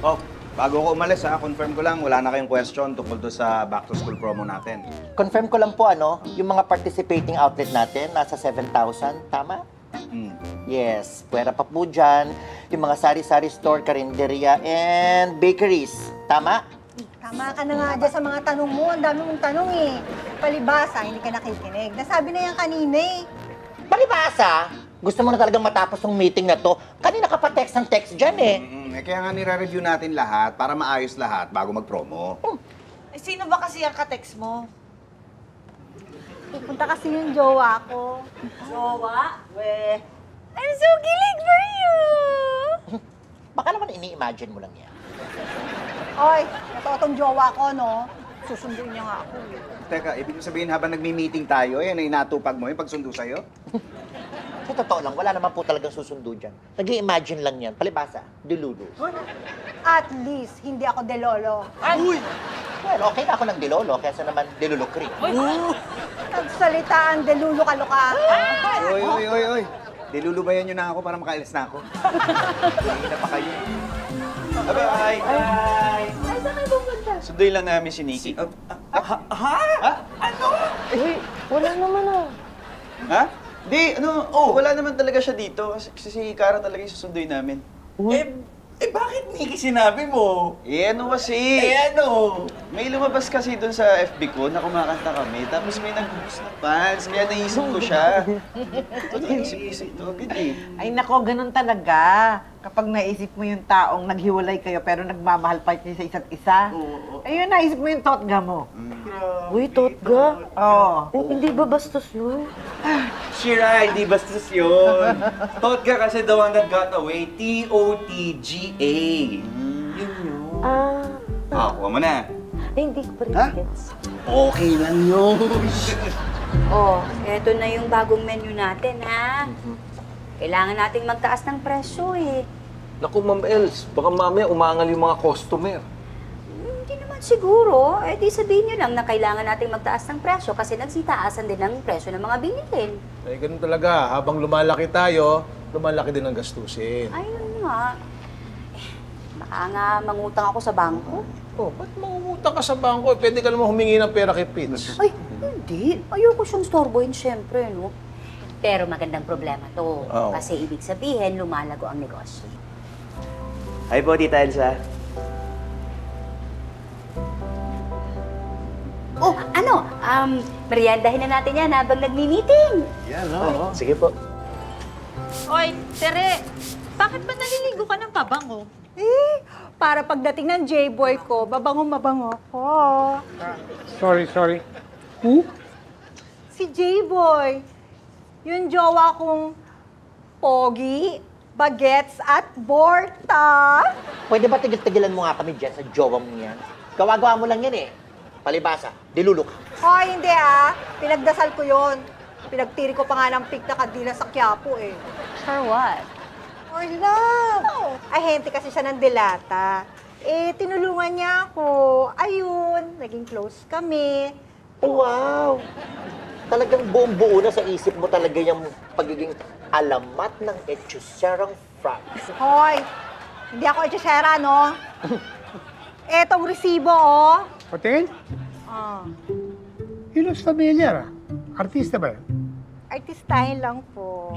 Oh, bago ko umalis confirm ko lang, wala na kayong question tungkol doon sa back-to-school promo natin. Confirm ko lang po yung mga participating outlet natin, nasa 7,000, tama? Yes, pwera pa po dyan, yung mga sari-sari store, karinderya, and bakeries, tama? Tama ka na nga dyan sa mga tanong mo. Ang dami mong tanong eh. Palibasa, hindi ka nakikinig. Nasabi na yan kanina eh. Palibasa, gusto mo na talagang matapos ng meeting na to. Kanina ka pa text ng text dyan eh. Kaya nga nire-review natin lahat para maayos lahat bago mag-promo. Eh, sino ba kasi ang ka-text mo? Pupunta kasi yung jowa ko. Jowa? We. I'm so kilig for you! Baka naman ini-imagine mo lang yan. Oy, natotong jowa ko, no? Susunduin niya nga ako. Teka, ibig sabihin habang nagmi-meeting tayo, ay natupag mo yung pagsundo sa'yo? Sa totoo lang, wala naman po talagang susundo dyan. Nag-i-imagine lang yan. Palibasa, dilulu. At least, hindi ako delolo. Uy! Well, okay na ako ng dilolo, kaysa naman dilulukri. Nagsalita ang delulu ka-luka. Oy. Dilulubayan nyo na ako para makailis na ako. Hindi na pa kayo. Bye! Ay, saan kayo pupunta? Sunduin lang namin si Nikki. Ano? Wala naman ah. Ha? Di, wala naman talaga siya dito. Kasi si Kara talaga yung susunduin namin. Bakit Nikki sinabi mo? Ano kasi? May lumabas kasi doon sa FB ko na kumakanta kami. Tapos may nag-boost na fans. Kaya naisip ko siya. Ito, naisip ko ito agad eh. Ay nako, ganun talaga. Kapag naisip mo yung taong naghiwalay kayo pero nagmamahal pa kayo sa isa't isa. Ayun, naisip mo yung totga mo. Uy, Totga. Oo. Hindi ba bastos yun? Shira, hindi bastos yun. Totga kasi the one that got away. T-O-T-G-A. Yun yun. Kuha mo na. Hindi ko pa rin gets. Okay lang yun. Oh, eto na yung bagong menu natin, ha? Kailangan nating magtaas ng presyo, eh. Naku, Ma'am Els, baka mamaya umangal yung mga customer. Hindi naman siguro. Eh, di sabihin nyo lang na kailangan nating magtaas ng presyo kasi nagsitaasan din ang presyo ng mga bilihin. Eh, ganun talaga. Habang lumalaki tayo, lumalaki din ang gastusin. Ayun nga. Eh, baka nga mangutang ako sa bangko. Oh, ba't mangungutang ka sa bangko? Pwede ka naman humingi ng pera kay Pitts. Ay, hindi. Ayoko siyang storbohin, syempre, no? Pero magandang problema to. Kasi ibig sabihin, lumalago ang negosyo. Hi po, Tita Elsa. Oh, ano? Meriendahin na natin yan habang nagmi-meeting. Yan, no? Sige po. Oy, Tere, bakit ba naliligo ka ng pabango? Eh, para pagdating ng J-boy ko, mabango ko. Sorry. Who? Si J-boy. Yung jowa kong pogi, bagets at borta. Pwede ba tigil-tigilan mo nga kami dyan sa jowa mo yan? Gawa-gawa mo lang yan eh. Palibasa, dilulok. Oh, hindi ah. Pinagdasal ko yon. Pinagtiri ko pa nga ng pig na kadila sa Quiapo eh. For what? Oh, love! Ahente kasi siya ng delata. Eh, tinulungan niya ako. Ayun, naging close kami. Wow! Talagang buong-buo na sa isip mo talaga yung pagiging alamat ng Echuserang France. Hoy, hindi ako etchesera, no? Etong resibo, oh. Patingin? Ah, He looks familiar. Artista ba yan? artistahin lang po.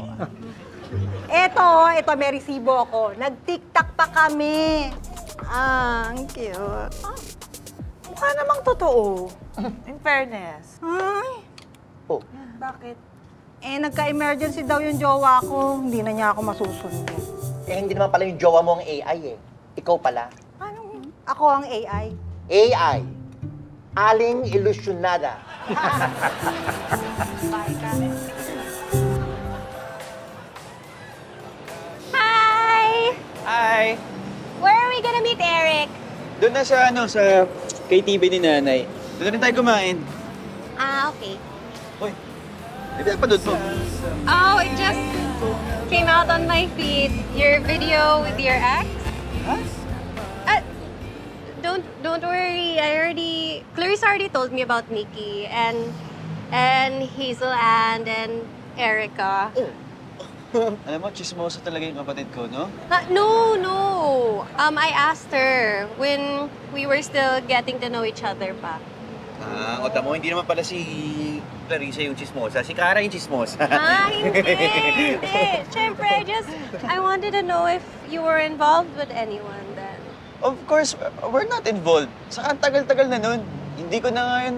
Ito, may resibo ako. Nag-tiktak pa kami. Ah, ang cute. Mukha namang totoo. In fairness. Ay, Oh, Bakit? eh, nagka-emergency daw yung jowa ko. Hindi na niya ako masusundo. eh hindi naman pala yung jowa mo ang AI eh. Ikaw pala. Anong? Ako ang AI. AI. Aling ilusyonada. Hi! Hi! Where are we gonna meet Eric? Doon na sa, sa KTV ni Nanay. Doon na rin tayo kumain. Ah, okay. Hoy, hindi pa doon mo. Oh, it just came out on my feed. Your video with your ex? Huh? Don't worry. Clarice already told me about Nikki and Hazel Ann and Erica. Alam mo, chismosa talaga yung kapatid ko, no? No, no. I asked her when we were still getting to know each other pa. O tamo, hindi naman pala si Clarissa yung chismosa. Si Cara yung chismosa. Hindi, hindi. Siyempre, I wanted to know if you were involved with anyone then. Of course, we're not involved. Saka ang tagal-tagal na nun. Hindi ko na ngayon,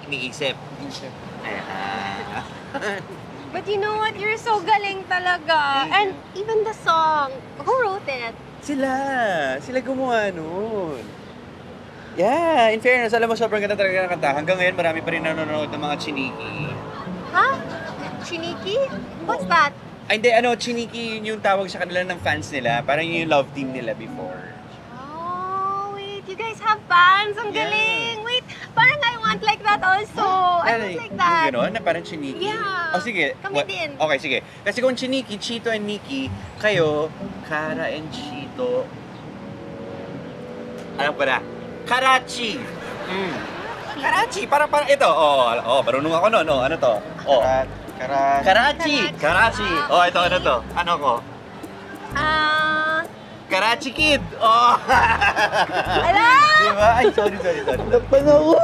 Iniisip. But you know what? You're so galing talaga. And even the song, who wrote it? Sila gumawa nun. Yeah, in fairness, alam mo, sobrang ganda talaga ng kanta. Hanggang ngayon, marami pa rin nanonood ng mga chiniki. Ha? Chiniki? What's that? Ay, hindi, chiniki, yun yung tawag sa kanila ng fans nila. Parang yun yung love team nila before. Oh, wait. You guys have fans? Ang galing. Wait, parang I want like that also. I want like that. Yung gano'n, na parang chiniki. Yeah. O sige. Kami din. Okay, sige. Kasi kung chiniki, Chito and Nikki, kayo, Cara and Chito, alam ko na, Karachi. Karachi, parang ito. Marunong ako nun. Ano to? Karachi. Ito, ano to? Ano ko? Karachi Kid. Ala! Diba? Ay, sorry. Nakpan ako.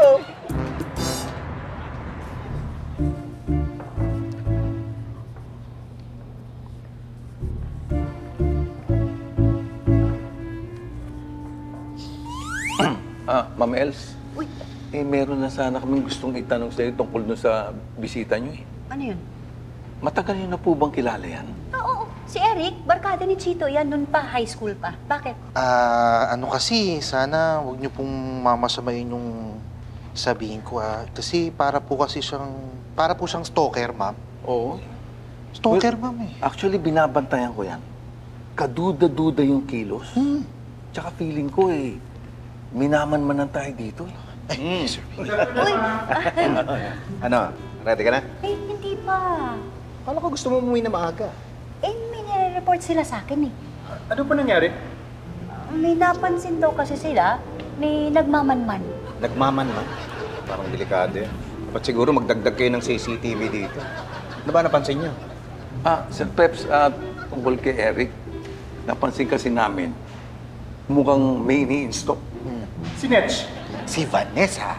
Ma'am Els. Uy. Meron na sana kaming gustong itanong sa'yo tungkol dun sa bisita nyo eh. Ano yun? Matagal nyo na po bang kilala yan? Oo. Si Eric, barkada ni Chito. Yan, nun pa, high school pa. Bakit? Ano kasi, sana huwag niyo pong mamasamayin yung sabihin ko Kasi para po siyang stalker, ma'am. Oo. Stalker, ma'am eh. Actually, binabantayan ko yan. Kaduda-duda yung kilos. Tsaka feeling ko minaman-manan tayo dito eh. Uy! Ano? Ready ka na? Eh, hindi pa. Kala ko gusto mo umuwi na maaga. May nire-report sila sa akin eh. Ano pa nangyari? May napansin daw kasi sila, may nagmamanman. Nagmamanman? Parang delikado yan. Dapat siguro magdagdag kayo ng CCTV dito. Ano ba napansin niyo? Sir Peps, tungkol kay Eric, napansin kasi namin, mukhang may ini-install. Si Netch. Si Vanessa.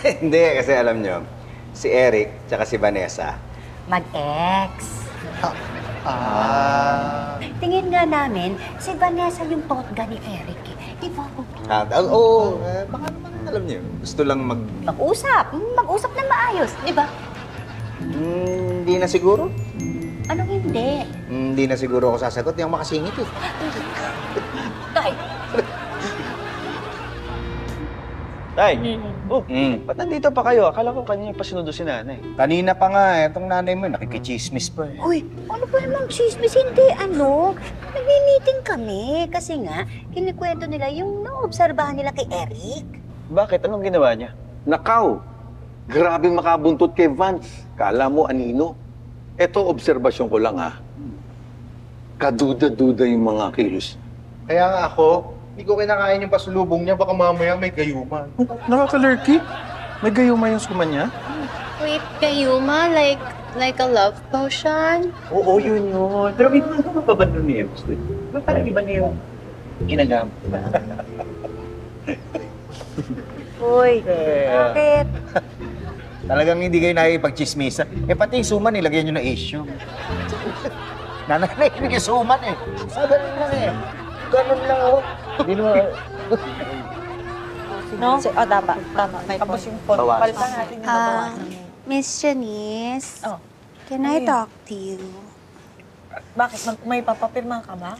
Hindi. Kasi alam nyo, si Eric tsaka si Vanessa. Mag-ex. Tingin nga namin, si Vanessa yung totga ni Eric eh. Di ba? Oo. Baka naman alam nyo. Gusto lang Mag-usap. Mag-usap na maayos. Di ba? Hindi na siguro. Anong hindi? Hindi na siguro ako sasagot. Hindi ako makasingit eh. Tay. Tay, ba't nandito pa kayo? Akala ko kanina pa sinundo si nanay. Kanina pa nga itong nanay mo, nakikichismis pa eh. Uy, ano ba namang chismis? Hindi, nagmi-meeting kami. Kasi nga, kinikwento nila yung naobserbahan nila kay Eric. Bakit? Anong ginawa niya? Nakaw! Grabe makabuntot kay Vance. Kala mo anino. Eto, obserbasyon ko lang Kaduda-duda yung mga kilos. Kaya nga ako, hindi ko kinakain yung pasulubong niya. Baka mamaya may gayuma. Nakaka-lurky? May gayuma yung suman niya? Wait, Kayuma, like a love potion? Oo, yun. Pero may mga mapabando niya. Parang iba niya yung ginagamit. Uy, bakit? Talagang hindi kayo nakikipag-chismisa. Pati yung suman, nilagyan nyo na issue. Nananay yung suman eh. Ganun lang eh. Ganun lang ako. Hindi naman. No? Tama. Tapos yung phone, palitan natin yung babawasan. Miss Janice, can I talk to you? Bakit? May papapirma ka ba?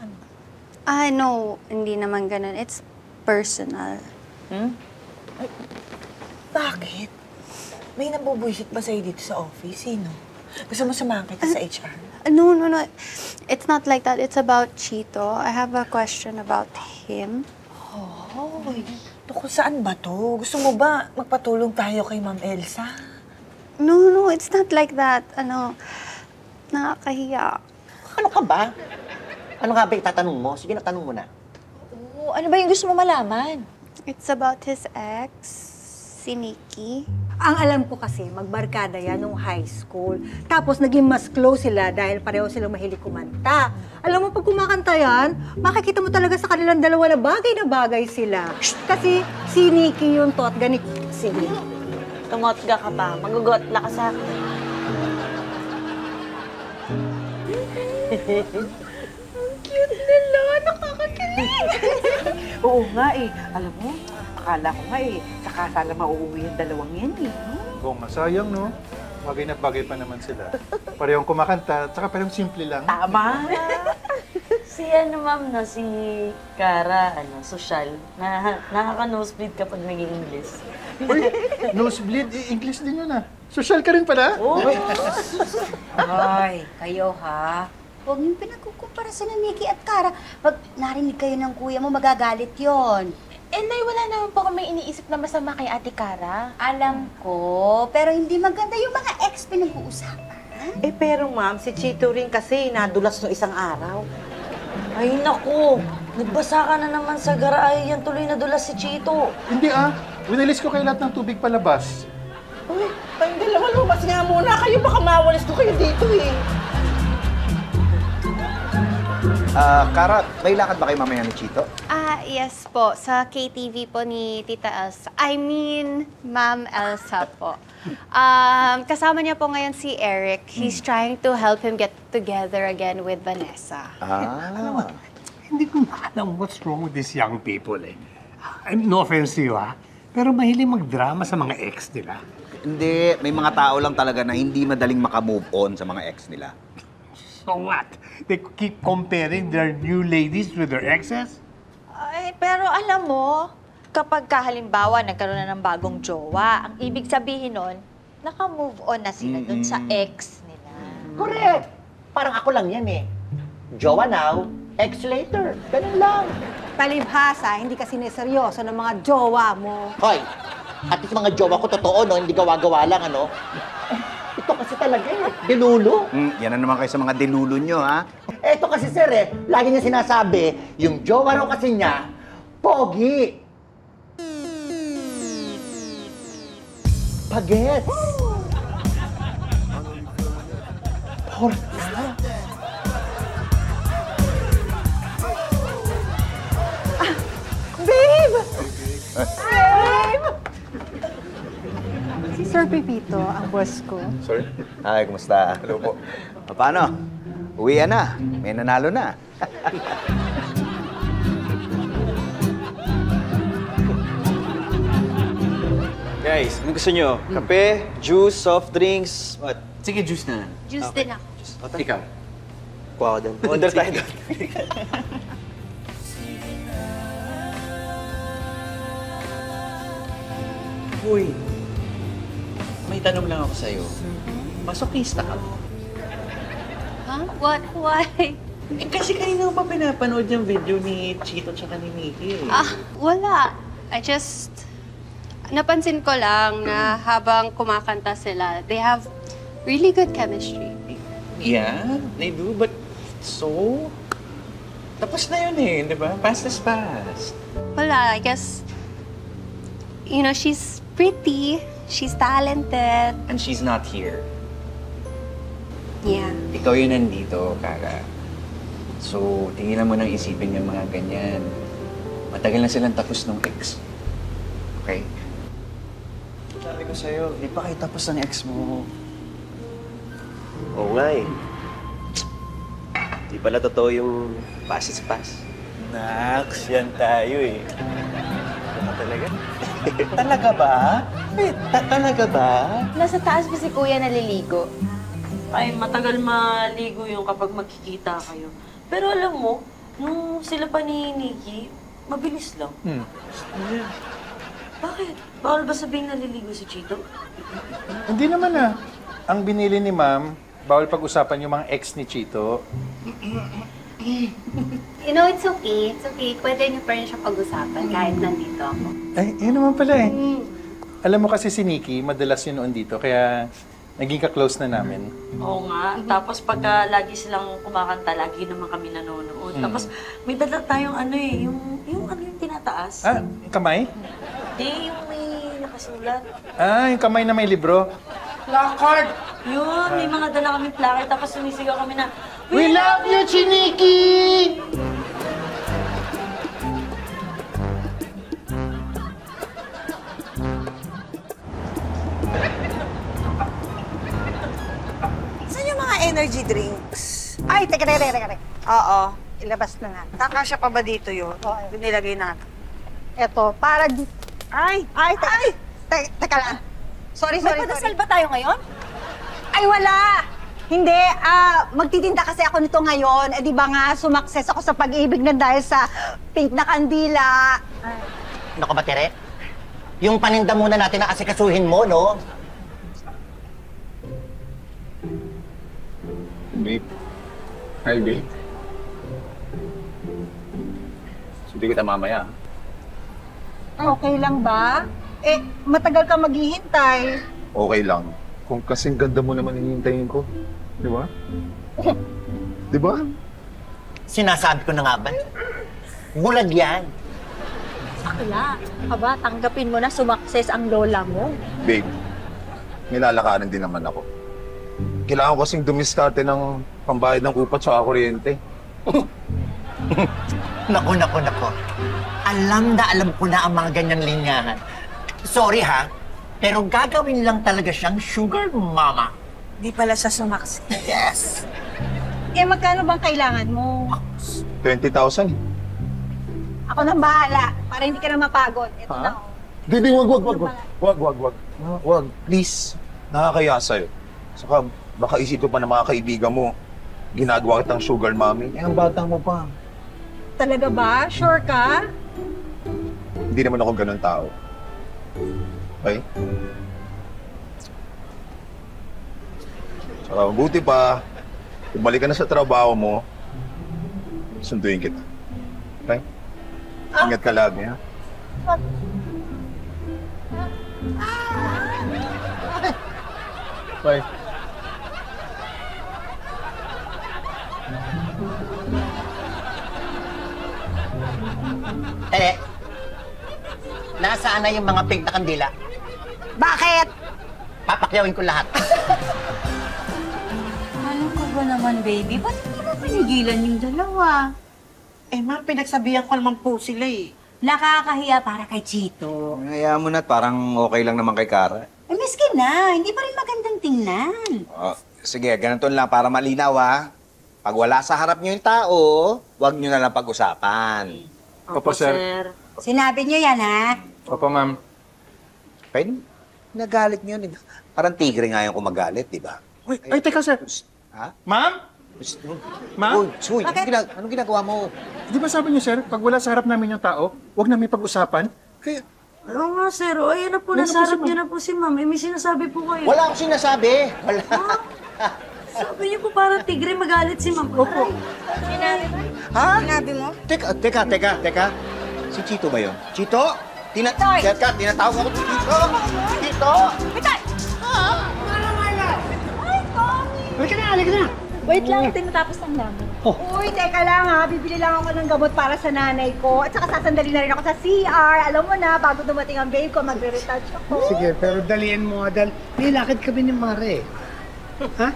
No, hindi naman ganun. It's personal. Ay, bakit? May nabubuisit ba sa'yo dito sa office? Sino? Gusto mo samahan kita sa HR? No. It's not like that. It's about Chito. I have a question about him. Tungkol saan ba to? Gusto mo ba magpatulong tayo kay Ma'am Elsa? No, it's not like that. Nakakahiya. Ano ka ba? Ano nga ba itatanong mo? Sige na, tanong mo na. Ano ba yung gusto mo malaman? It's about his ex, si Nikki. Ang alam ko kasi, magbarkada yan nung high school. Tapos naging mas close sila dahil pareho silang mahilig kumanta. Alam mo, pag kumakanta yan, makikita mo talaga sa kanilang dalawa na bagay sila. Kasi si Nikki yung totga ni... Sige. Tumotga ka pa. Magugotla ka sa akin. Cute nila, nakakakilig. Oo nga eh. Alam mo, akala ko nga eh, sa kasala mauuwi yung dalawang yan eh. Oo nga, sayang, no? Bagay na bagay pa naman sila. Parehong kumakanta, tsaka parehong simple lang. Tama! Si ma'am, no, si Cara, social. Nakaka-nosebleed kapag nag-i-English. Uy, nosebleed, English din yun ah. Social ka rin pala? Oo. Ay, kayo ha? Huwag niyong pinagkukumpara sa Nikki at Cara. Pag narinig kayo ng kuya mo, magagalit yon. Nay, wala naman po kami iniisip na masama kay Ate Cara. Alam ko, pero hindi maganda yung mga ex pinag-uusapan. Pero ma'am, si Chito rin kasi nadulas no isang araw. Ay, naku! Nagbasa ka na naman sa garay. Yan tuloy na dulas si Chito. Hindi ah. Winalis ko kayo lahat ng tubig palabas. Uy, kayong dalawa lumabas nga muna kayo. Baka mawalis ko kayo dito eh. Cara, may lakad ba kayo mamaya ni Chito? Yes po. Sa KTV po ni Tita Elsa. I mean, Ma'am Elsa po. Kasama niya po ngayon si Eric. He's trying to help him get together again with Vanessa. Hindi ko alam what's wrong with these young people eh. No offense to you ha, pero mahilig magdrama sa mga ex nila. Hindi, may mga tao lang talaga na hindi madaling makamove on sa mga ex nila. So what? They keep comparing their new ladies with their exes? Pero alam mo, kapag halimbawa nagkaroon na ng bagong jowa, ang ibig sabihin nun, naka-move on na sila dun sa ex nila. Correct! Parang ako lang yan eh. Jowa now, ex later. Ganun lang. Palibhasa, hindi kasi seryoso ng mga jowa mo. Hoy, at least mga jowa ko totoo, no? Hindi gawa-gawa lang, ano? Ito kasi talaga eh, dilulo. Yan na naman kayo sa mga dilulo nyo, ha? Ito kasi sir eh, lagi niya sinasabi, yung jowa raw kasi niya, pogi. Pagets. Porta. Babe! Babe! Si Sir Pepito, ang boss ko. Sir? Hi, kumusta? Hello po. Paano? Uwi na. May nanalo na. Guys, ano gusto nyo? Kape, juice, soft drinks, what? Sige, juice na lang. Juice din ako. Ikaw? Kuha ko din. Order tayo doon. Uy, may tanong lang ako sa'yo. Masokista ka ba? Huh? What? Why? Kasi kanina pa pinapanood yung video ni Chito tsaka ni Nikki. Wala. Napansin ko lang na habang kumakanta sila, they have really good chemistry. Yeah, they do, but so... Tapos na yun eh, di ba? Past is past. Wala, I guess, she's pretty, she's talented. And she's not here. Yeah. Ikaw yun nandito, Cara. So, tingilan mo nang isipin yung mga ganyan. Matagal na silang tapos ng ex. Okay? Sabi ko sa'yo, di pa kayo tapos ng ex mo. Oo nga eh. Di pala totoo yung pass is pass. Nax, yan tayo eh. Ano talaga? Talaga ba? Talaga ba? Nasa taas pa si Kuya naliligo. Ay, matagal maligo yung kapag magkikita kayo. Pero alam mo, nung sila pa ni Nikki, mabilis lang. Bakit? Bawal ba sabihin naliligo si Chito? Hindi naman ah. Ang binili ni ma'am, bawal pag-usapan yung mga ex ni Chito. It's okay. It's okay. Pwede niyo pa rin siya pag-usapan kahit nandito ako. Ay, yun naman pala eh. Alam mo kasi si Nikki, madalas yun noon dito, kaya naging ka-close na namin. Oo nga. Tapos pagka lagi silang kumakanta, lagi naman kami nanonood. Tapos may dala tayong yung tinataas. Kamay? Hindi, yung may nakasulat. Ah, yung kamay na may libro. Placard! Yun, may mga dala kami placard, tapos sumisigaw kami na, We love you, Chiniki! Saan yung mga energy drinks? Ay, teka. Oo, ilabas na nga. Kakasya pa ba dito yun? Oo. Nilagay natin. Eto, para di... Teka lang. Sorry. May padasal ba tayo ngayon? Ay, wala! Hindi, magtitinda kasi ako nito ngayon. Eh, di ba nga, sumakses ako sa pag-ibig na dahil sa pink na kandila. Naku ba, Tere? Yung paninda muna natin na asikasuhin mo, no? Babe. Hi, babe. Hindi kita mamaya. Okay lang ba? Eh, matagal ka maghihintay. Okay lang. Kung kasing ganda mo naman hihintayin ko. Di ba? Di ba? Sinasabi ko na nga ba? Bulag yan. Sakla. Aba, tanggapin mo na sumakses ang lola mo. Babe, nilalakaran din naman ako. Kailangan ko kasing dumiskarte ng pambayad ng upa at kuryente. Naku. Alam ko na ang mga ganyang linyahan. Sorry ha, pero gagawin lang talaga siyang sugar mama. Di pala siya sumakses. Yes. Eh, magkano bang kailangan mo? 20,000. Ako nang bahala, para hindi ka na mapagod. Ito Ha? na. Hindi, wag. Please. Nakakaya sa'yo. Saka, baka isipin pa ng mga kaibigan mo, ginagawa kitang sugar mommy. Eh, ang bata mo pa. Talaga ba? Sure ka? Hindi naman ako ganun tao. Okay? Saka, mabuti pa, bumalik ka na sa trabaho mo, sunduin kita. Okay? Ingat ka lagi, ha? Bye. Nasaan na yung mga pink na kandila? Bakit? Papakyawin ko lahat. Alam ko ba naman, baby? Ba't hindi mo pinigilan yung dalawa? Eh, ma, pinagsabihan ko naman po sila eh. Nakakahiya para kay Chito. Hayaan mo na, parang okay lang naman kay Kara. Eh, miski na. Hindi pa rin magandang tingnan. Sige, ganito lang para malinaw ha. Pag wala sa harap niyo yung tao, huwag niyo na lang pag-usapan. Opo, sir. Sinabi niyo yan, ha? Opo, ma'am. Pwede, nagalit niyo. Parang tigre nga yung kumagalit, di ba? Ay, teka, sir. Ha? Ma'am? Ma'am? Uy, anong ginagawa mo? Di ba sabi niyo, sir, pag wala sa harap namin yung tao, huwag namin pag-usapan? Kaya... Oo nga, sir. O, ayan na po, nasa harap niyo na po si ma'am. Eh, may sinasabi po kayo. Wala akong sinasabi. Wala. Sabi niyo po parang tigre, magalit si ma'am. Opo. Sinabi mo? Ha? Sinabi mo? Teka. Si Chito ba yun? Chito? Tinatawag ako Chito. Chito! Bitay! Halika na! Wait lang, tinatapos lang namin. Uy, teka lang ha. Bibili lang ako ng gamot para sa nanay ko. At saka sasandali na rin ako sa CR. Alam mo na, bago dumating ang babe ko, magre-retouch ako. Sige, pero dalian mo dahil nilakad kami ni Mare. Ha?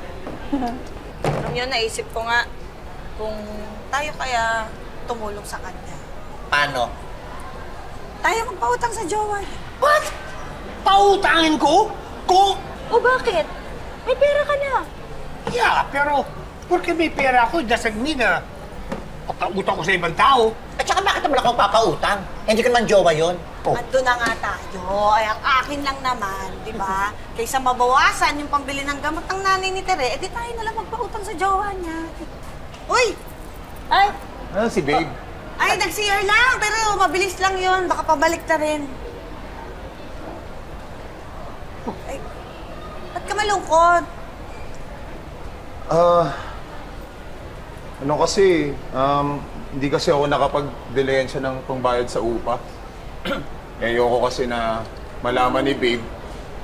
Alam yun, naisip ko nga kung tayo kaya tumulong sa kanya. Paano? Tayo magpautang sa jowa niya. What? Pautangin ko? Ko? O bakit? May pera ka na. Yeah, pero porque may pera ako, doesn't mean na papautang ko sa ibang tao. At saka bakit naman ako papautang? Hindi ko naman jowa yun. Ando na nga tayo. Ay, ang akin lang naman, di ba? Kaysa mabawasan yung pambili ng gamot ng nanay ni Tere, edi tayo na lang magpautang sa jowa niya. Uy! Ay! Ano si babe? Ay, nag-CR lang, pero mabilis lang yun. Baka pabalik na rin. Ay, ba't ka malungkot? Ano kasi, hindi kasi ako nakapag-delensya ng pangbayad sa upa. Ayoko kasi na malaman ni babe.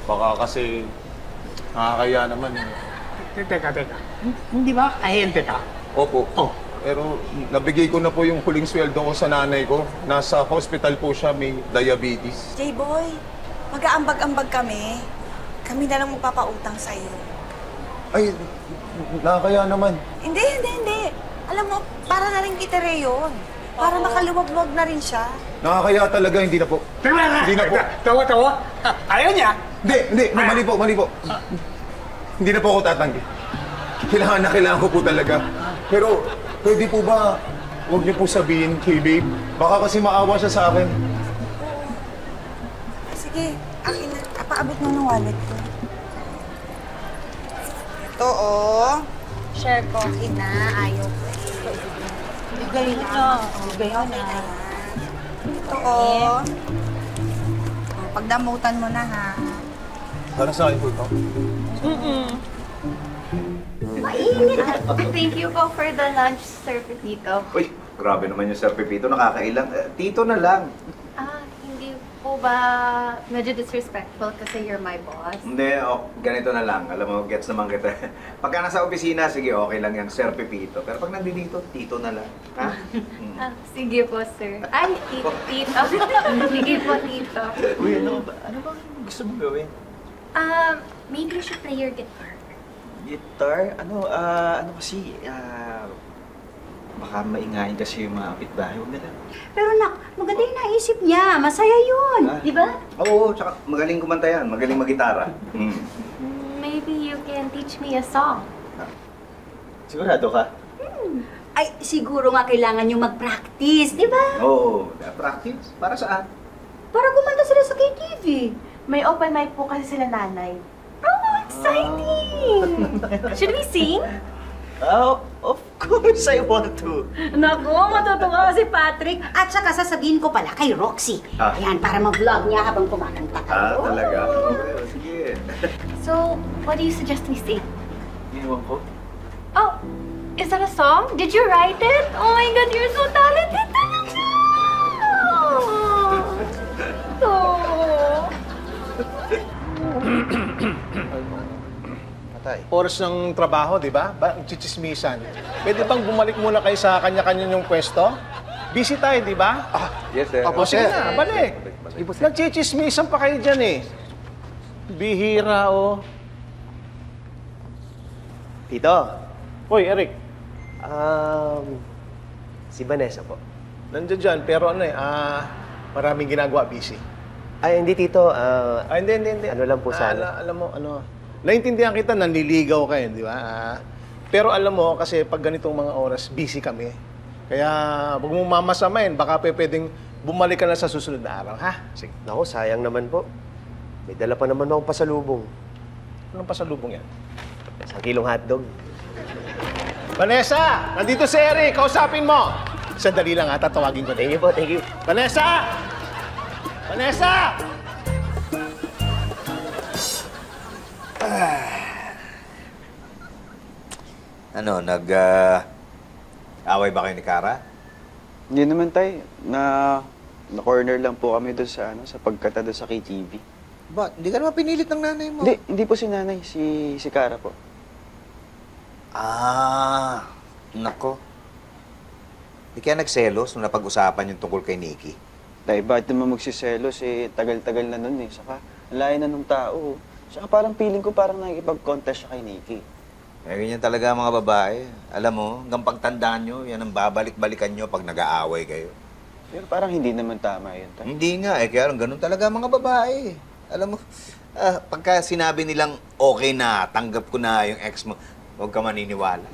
Baka kasi nakakaya naman. Teka. Hindi ba ahente ka? Opo. Pero nabigay ko na po yung huling sweldo ko sa nanay ko. Nasa hospital po siya, may diabetes. J-Boy, mag-aambag-ambag kami. Kami na lang magpapautang sa'yo. Ay, nakakaya naman. Hindi. Alam mo, para na rin kita Tere yun. Para makaluwag-luwag na rin siya. Nakakaya talaga, hindi na po. Hindi na po. Tawa? Ayaw niya? Hindi. Mali po. Hindi na po ako tatanggi. Kailangan ko po talaga. Pero, pwede po ba, huwag niyo po sabihin kay babe. Baka kasi maawa siya sa akin. Sige, akin na. Paabot mo ng wallet ko. Ito, oh. Share ko. Akin na. Ayaw ko. Bigay na. Ito, oh. Pagdamutan mo na, ha? Para sa akin po ito. Mainit. Thank you po for the lunch, Sir Pepito. Uy, grabe naman yung Sir Pepito. Nakakailang. Tito na lang. Hindi po ba medyo disrespectful kasi you're my boss? Hindi, ganito na lang. Alam mo, gets naman kita. Pagka nasa opisina, sige, okay lang yung Sir Pepito. Pero pag nandito, Tito na lang. Ha? Sige po, sir. Ay, tito. Sige po, tito. Uy, ano ba gusto mo gawin? Maybe you should play your guitar. Guitar? Ano kasi, baka maingayin kasi yung mga kapitbahay. Huwag na lang. Pero nak, maganda yung naisip niya. Masaya yun. Di ba? Oo, tsaka magaling kumanta yan. Magaling mag-gitara. Maybe you can teach me a song. Sigurado ka? Ay, siguro nga kailangan yung mag-practice, di ba? Oo. Practice? Para saan? Para kumanta sila sa KTV. May open mic po kasi sila nanay. Oh, exciting! Should we sing? Of course I want to. Naku, matutuwa si Patrick. At saka sasabihin ko pala kay Roxy. Ayan, para mag-vlog niya habang kumakanta ka. Talaga? Okay, sige. So, what do you suggest we sing? Iwan ko. Oh, is that a song? Did you write it? Oh my God, you're so talented talaga! Oras ng trabaho, di ba? Chichismisan. Pwede bang bumalik muna kayo sa kanya-kanya yung pwesto? Busy tayo, di ba? Yes, sir. Opo, sige na, balik. Nagchichismisan pa kayo dyan eh. Bihira, oh. Tito. Hoy, Eric. Si Vanessa po. Nandiyan dyan, pero maraming ginagawa, busy. Ay, hindi, Tito. Hindi. Ano lang po sana. Alam mo, naintindihan kita, nanliligaw kayo, di ba? Pero alam mo, kasi pag ganitong mga oras, busy kami. Kaya, huwag mong mamasamain, baka pwedeng bumalik ka na sa susunod na araw, ha? Sige. Naku, sayang naman po. May dala pa naman akong pasalubong. Anong pasalubong yan? 1 kilong hotdog. Vanessa! Nandito si Eric! Kausapin mo! Sandali lang ha, tatawagin ko na. Thank you po, thank you. Vanessa! Vanessa! Ano, away ba kayo ni Kara? Hindi naman, Tay. Na-corner lang po kami doon sa, sa pagkata doon sa KTV. Ba, hindi ka naman pinilit ng nanay mo. Hindi po si nanay, si Kara po. Nako. Hindi kaya nagselos nung napag-usapan yung tungkol kay Nikki? Tay, bakit naman magsiselos eh? Tagal-tagal na nun eh. Saka, layo na nung tao. Saka parang feeling ko parang nakikipag-contest siya kay Nikki. Ganyan talaga mga babae. Alam mo, hanggang pagtandaan nyo, yan ang babalik-balikan nyo pag nag-aaway kayo. Pero parang hindi naman tama yun, Tay. Hindi nga kaya ganun talaga mga babae. Alam mo, pagka sinabi nilang okay na, tanggap ko na yung ex mo, huwag ka maniniwala.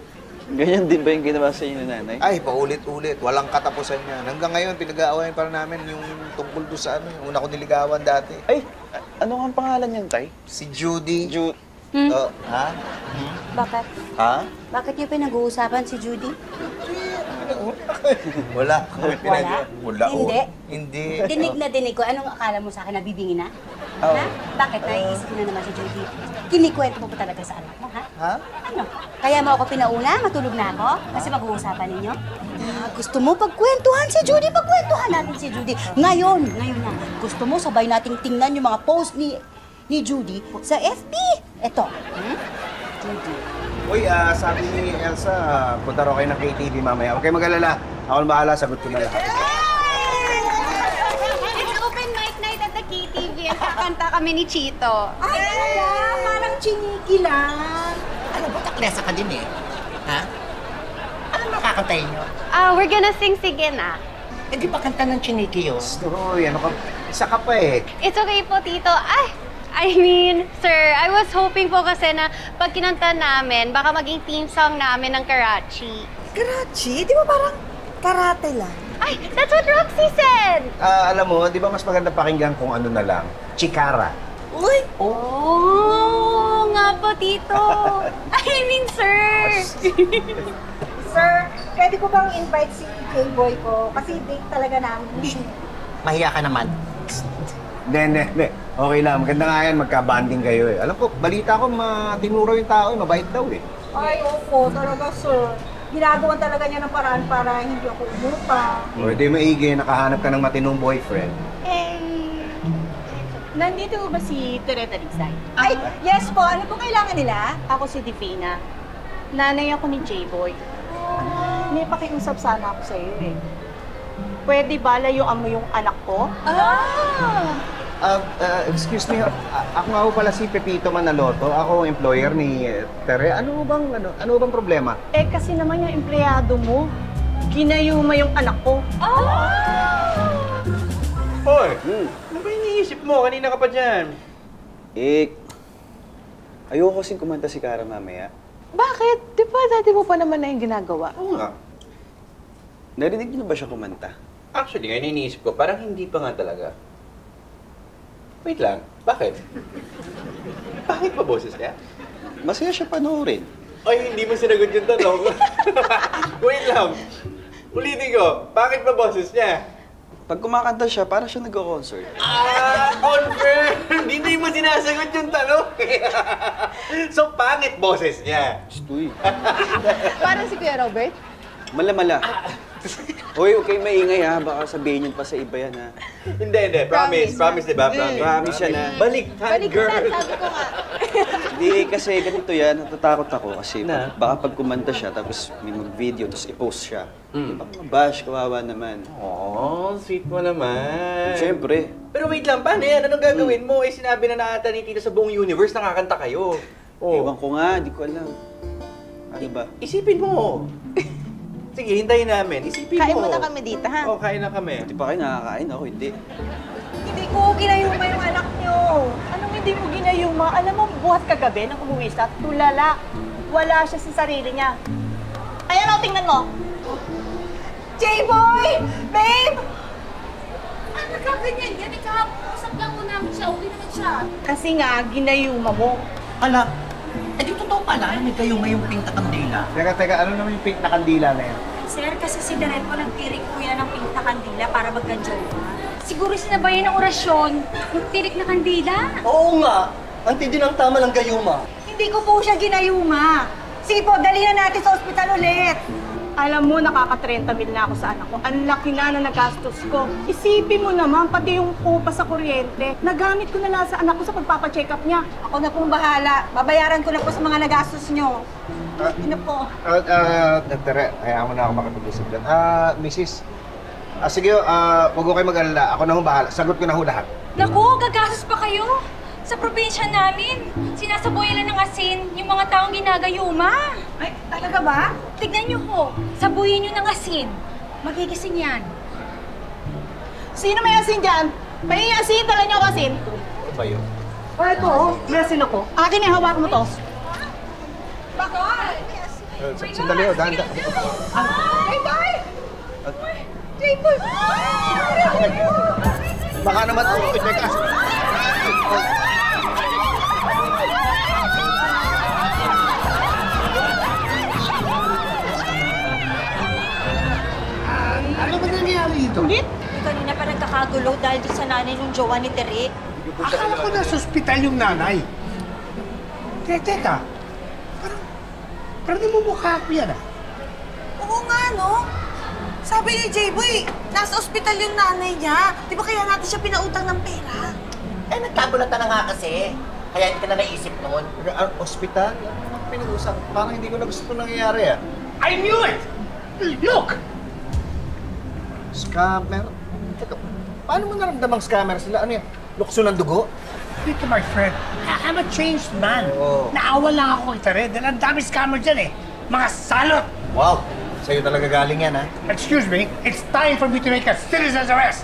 Ganyan din ba yung ginawa sa inyo, nanay? Ay, paulit-ulit. Walang katapusan yan. Hanggang ngayon, pinag-aawayan para namin yung tungkol doon sa yung una ko niligawan dati. Ay, ano ang pangalan niyan, Tay? Si Judy. Ha? Bakit? Ha? Bakit niyo pinag-uusapan si Judy? Wala. Wala? Hindi? Hindi. Dinig na dinig ko. Anong akala mo sa akin? Nabibingi na? Ha? Bakit? Naiisip na naman si Judy. Kinikwento mo ba talaga sa anak mo, ha? Ha? Ano? Kaya mo ako pinauna? Matulog na ako? Kasi mag-uusapan ninyo? Gusto mo pagkwentuhan si Judy? Pagkwentuhan natin si Judy. Ngayon na. Gusto mo sabay nating tingnan yung mga post ni Judy sa FB. Eto. Judy. Uy, sabi ni Elsa, punta raw kayo ng KTV mamaya. Huwag kayo mag-alala. Ako ang bahala, sagot ko na lahat. It's open mic night at the KTV. Chiniki and kakanta kami ni Chito. Ay, talaga? Parang chiniki lang. Alam mo, taklesa ka din eh. Ha? Ano makakantayin nyo? We're gonna sing sige na. Eh, di ba kanta ng chiniki yun? Uy, ano ka? Isa ka pa eh. It's okay po, Tito. I mean, sir, I was hoping po kasi na pag kinanta namin, baka maging theme song namin ng Karachi. Karachi? Di ba parang karate lang? Ay, that's what Roxy said! Alam mo, di ba mas maganda pakinggan kung ano na lang? Chikara. Uy! Oh, nga po, Tito. I mean, sir. Sir, pwede ko bang invite si J-Boy ko? Kasi date talaga namin. Mahiya ka naman. Hindi. Okay lang. Maganda nga yan. Magka-banding kayo eh. Alam ko, balita ko, matinuro yung tao eh. Mabait daw eh. Ay, opo, talaga, sir. Ginagawan talaga niya ng paraan para hindi ako umupa. O, di maigi. Nakahanap ka ng matinong boyfriend. Nandito ba si Teresa Rizal? Ay, yes po. Ano po kailangan nila? Ako si Divina. Nanay ako ni J-Boy. May pakiusap sana ako sa iyo eh. Pwede ba layuan mo yung anak ko? Excuse me. Ako nga ho pala si Pepito Manaloto. Ako ang employer ni Tere. Ano bang problema? Eh kasi naman yung empleyado mo, ginayuma yung anak ko. Hoy! Ano ba iniisip mo? Kanina ka pa dyan. Ayoko kasing kumanta si Cara mamaya. Bakit? Di ba dati mo pa naman na yung ginagawa? Oo nga. Narinig niyo na ba siya kumanta? Actually, ngayon iniisip ko, parang hindi pa nga talaga. Wait lang, bakit? Bakit pa boses niya? Masaya siya panoorin. Ay, hindi mo sinagot yung tanong. Wait lang. Ulitin ko, bakit pa boses niya? Pag kumakanta siya, para siya nag-concert. Confirm! Hindi mo sinasagot yung tanong. So, pangit boses niya. Stuy. Parang si Kuya Robert? Mala-mala. Hoy, okay, maingay ha. Baka sabihin yun pa sa iba yan ha. Hindi. Promise, di ba? Promise yan ha. Baliktad, girl. Sabi ko nga. Hindi, kasi ganito yan. Natatakot ako kasi baka pag kumanta siya, tapos may mag-video, tapos i-post siya. Di ba mabash, kawawa naman. Oh, sweet mo naman. Siyempre. Pero wait lang, paano yan? Anong gagawin mo? Eh, sinabi na nakata ni Tita sa buong universe, nakakanta kayo. Ewan ko nga, di ko alam. Ano ba? Isipin mo. Sige, hintayin namin. Isipin Kain mo. muna kami dito, ha? Oo, kain na kami. Hindi pa kayo nakakain, ako hindi. Hindi ko ginayuma yung anak niyo. Anong hindi mo ginayuma? Alam mo, buhat kagabi nang umuwi siya, tulala. Wala siya sa sarili niya. Ayan o, tingnan mo. J-Boy! Babe! Ano ka ganyan? Yan, ikausap lang mo namin siya. Okay naman siya. Kasi nga, ginayuma mo. Ala, eh di totoo pala, may kayuma yung pink na kandila. Teka, ano naman yung pink na kandila na yan? Sir, kasi si Darren po nagtirik po yan ng pink na kandila para magka-jowa. Siguro sinabayan ng orasyon, yung tirik na kandila. Oo nga, ang tindi ng tama ng gayuma. Hindi ko po siya ginayuma. Sige po, dalhin na natin sa ospital ulit. Alam mo, nakaka-30 mil na ako sa anak ko. Ang laki na nagastos ko. Isipin mo naman, pati yung upa sa kuryente. Nagamit ko na lang sa anak ko sa pagpapacheck up niya. Ako na pong bahala. Babayaran ko na po sa mga nagastos nyo. Ano po? Tere, hayaan mo na ako makapag-usap dyan. Mrs. Sige, huwag ko kayo mag-alala. Ako na hong bahala. Sagot ko na ho lahat. Naku, gagastos pa kayo. Sa probinsya namin, sinasabuyan lang ng asin yung mga taong ginagayuma. Ay, talaga ba? Tignan niyo ho, sabuyin niyo ng asin. Magigising yan. Sino may asin dyan? May asin, tala niyo ako asin. Ano ba yun? Ito, may asin ako. Akin eh, hawak mo to. Bakit? Sandali, dahan-dahan. J-Boy! J-Boy! Baka naman ako. Teka. Ano ba nangyayari dito? Kanina pa nagkakagulo dahil doon sa nanay ng jowa ni Tere. Akala ko nasa ospital yung nanay. Teka. Parang di mo mukha ako yan, ah. Oo nga, no? Sabi ni J-Boy, nasa ospital yung nanay niya. Di ba kaya natin siya pinautang ng pera? Eh, nagkagulatan na nga kasi. Kaya hindi ka na naisip noon. Ospital? Ano pinag-usap? Parang hindi ko na gusto itong nangyayari, ah. I knew it! Look! Scammer? Teka, paano mo naramdamang scammer sila? Ano yan? Lukso ng dugo? Dito, my friend, I'm a changed man. Naawa lang ako kita rin dahil ang dami scammer dyan eh. Mga salot! Wow, sa'yo talaga galing yan, ha? Excuse me, it's time for me to make a citizen's arrest.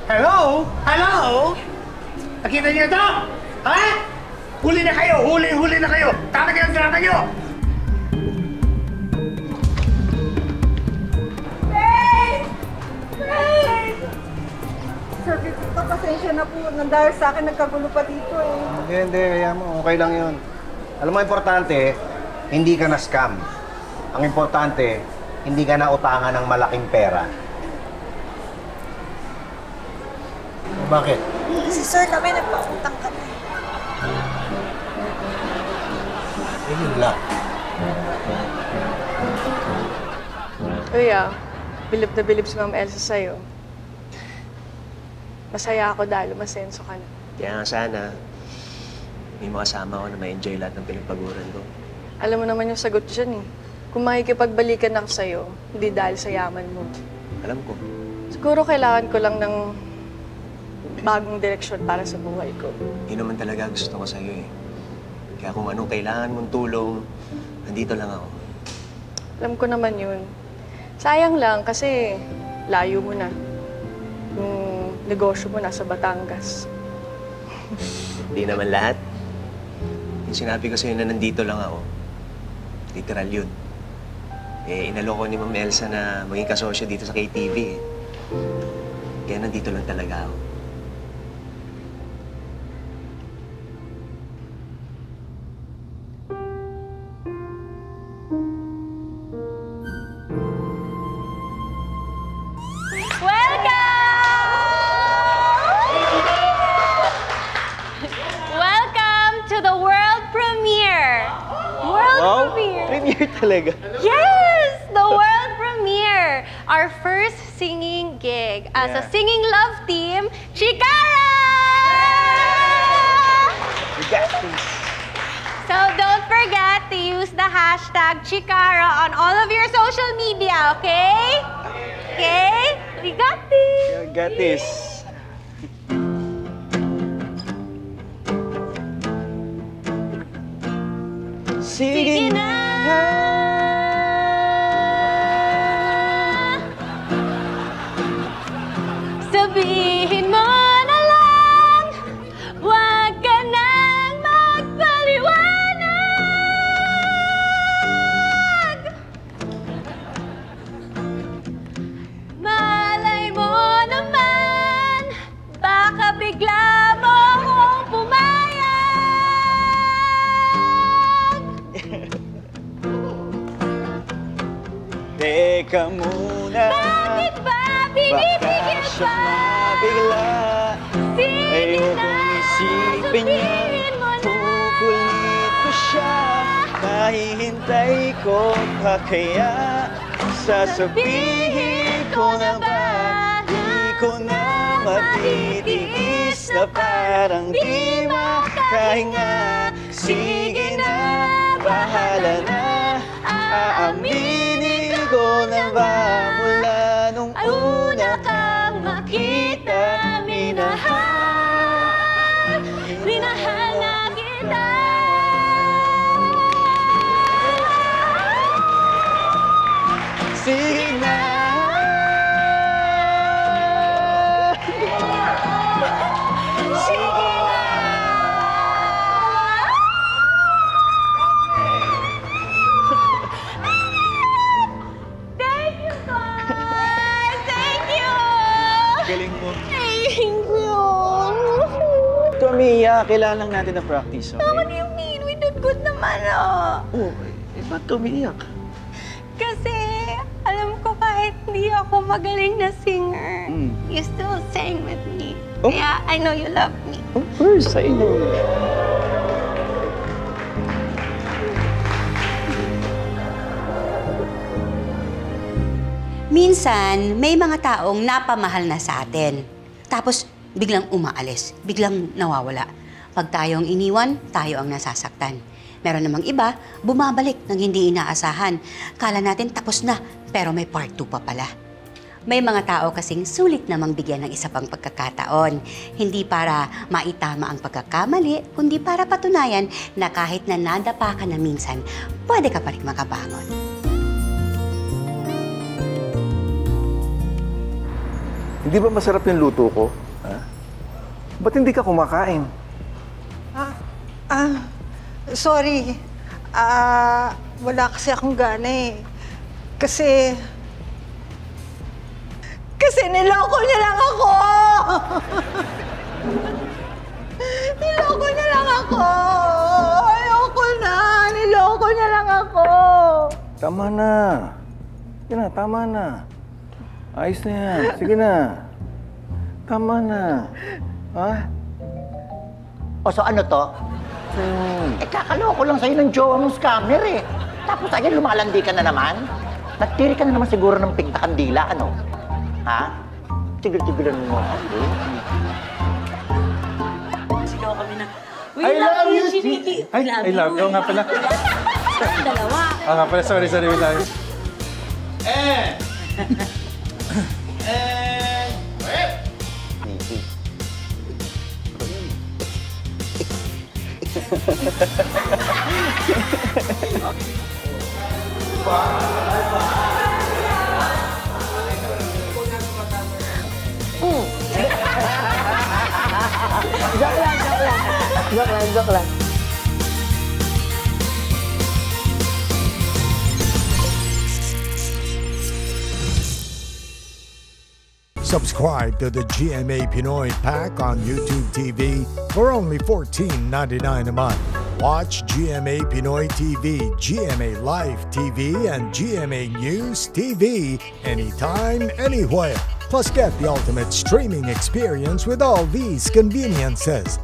Hello? Hello? Nakita niyo ito? Ha? Huli na kayo! Huli na kayo! Tama kayo ang drama niyo! Sir, pasensya na po. Dahil sa akin, nagkagulo pa dito eh. Hindi, kaya mo. Okay lang yun. Alam mo, importante, hindi ka na-scam. Ang importante, hindi ka na utangan ng malaking pera. Bakit? Kasi sir, kami nagpautang kami. Yun lang. Kuya, bilib na bilib si Ma'am Elsa sa'yo. Masaya ako dahil umasenso ka na. Kaya nga sana, may makasama ko na ma-enjoy lahat ng pinagpaguran ko. Alam mo naman yung sagot dyan eh. Kung makikipagbalikan ako sa'yo, hindi dahil sa yaman mo. Alam ko. Siguro kailangan ko lang ng bagong direksyon para sa buhay ko. Yun naman talaga gusto ko sa'yo eh. Kaya kung anong kailangan mong tulong, nandito lang ako. Alam ko naman yun. Sayang lang kasi layo mo na. Yung negosyo mo nasa Batangas. Hindi naman lahat. Yung sinabi ko sa'yo na nandito lang ako, literal yun. Eh, inaloko ni Ma'am Elsa na maging kasosyo dito sa KTV eh. Kaya nandito lang talaga ako. Premiere talaga. Yes! The world premiere! Our first singing gig as a singing love team, Chikara! You got this. So don't forget to use the hashtag Chikara on all of your social media, okay? Okay? We got this! You got this. Sige na! Sabihin mo na lang, huwag ka nang magpaliwanag. Malay mo naman, baka bigla mo akong pumayag. Teka muna. Bakit ba binibigyan pa? Bigla. Ayokong isipin niya. Kukulit ko siya. Mahihintay ko pa kaya. Sasabihin ko na ba? Di ko na matitiis na parang di makahinga. Sige na, bahala na. Aaminin ko na ba mula nung una kang makita? Minahal na kita. Sige na. Sige na. Thank you, guys. Thank you. Galing mo. Thank you. Tumiya, kailangan lang natin na practice, okay? What do you mean? We did good naman, oh. Oh, ba't tumiyak? Kasi alam ko kahit hindi ako magaling na singer, you still sang with me. Oh. Kaya I know you love me. Of course, I know. Minsan, may mga taong napamahal na sa atin. Tapos, biglang umaalis, biglang nawawala. Pag tayong iniwan, tayo ang nasasaktan. Meron namang iba, bumabalik ng hindi inaasahan. Kala natin tapos na, pero may part 2 pa pala. May mga tao kasing sulit namang bigyan ng isa pang pagkakataon. Hindi para maitama ang pagkakamali, kundi para patunayan na kahit na nadapa ka na minsan, pwede ka pa rin makabangon. Hindi ba masarap yung luto ko? Ha? Ba't hindi ka kumakain? Sorry. Wala kasi akong gana eh. Kasi niloko niya lang ako! Niloko niya lang ako! Ayoko na! Niloko niya lang ako! Tama na. Sige na, tama na. Ayos na yan. Sige na. Tama na. Ha? O so ano to? Kakaloko lang sa'yo ng jowa mong scammer eh. Tapos agad lumalandi ka na naman. Nagtiri ka na naman siguro ng pigta kandila, ano? Ha? Tigil-tigilan mo ako. Sigaw kami na, I love you, Chiniki! I love you. Oo nga pala. Dalawa. Oo nga pala, sorry, wait lang. Joke lang. Subscribe to the GMA Pinoy Pack on YouTube TV for only $14.99 a month. Watch GMA Pinoy TV, GMA Live TV, and GMA News TV anytime, anywhere. Plus, get the ultimate streaming experience with all these conveniences.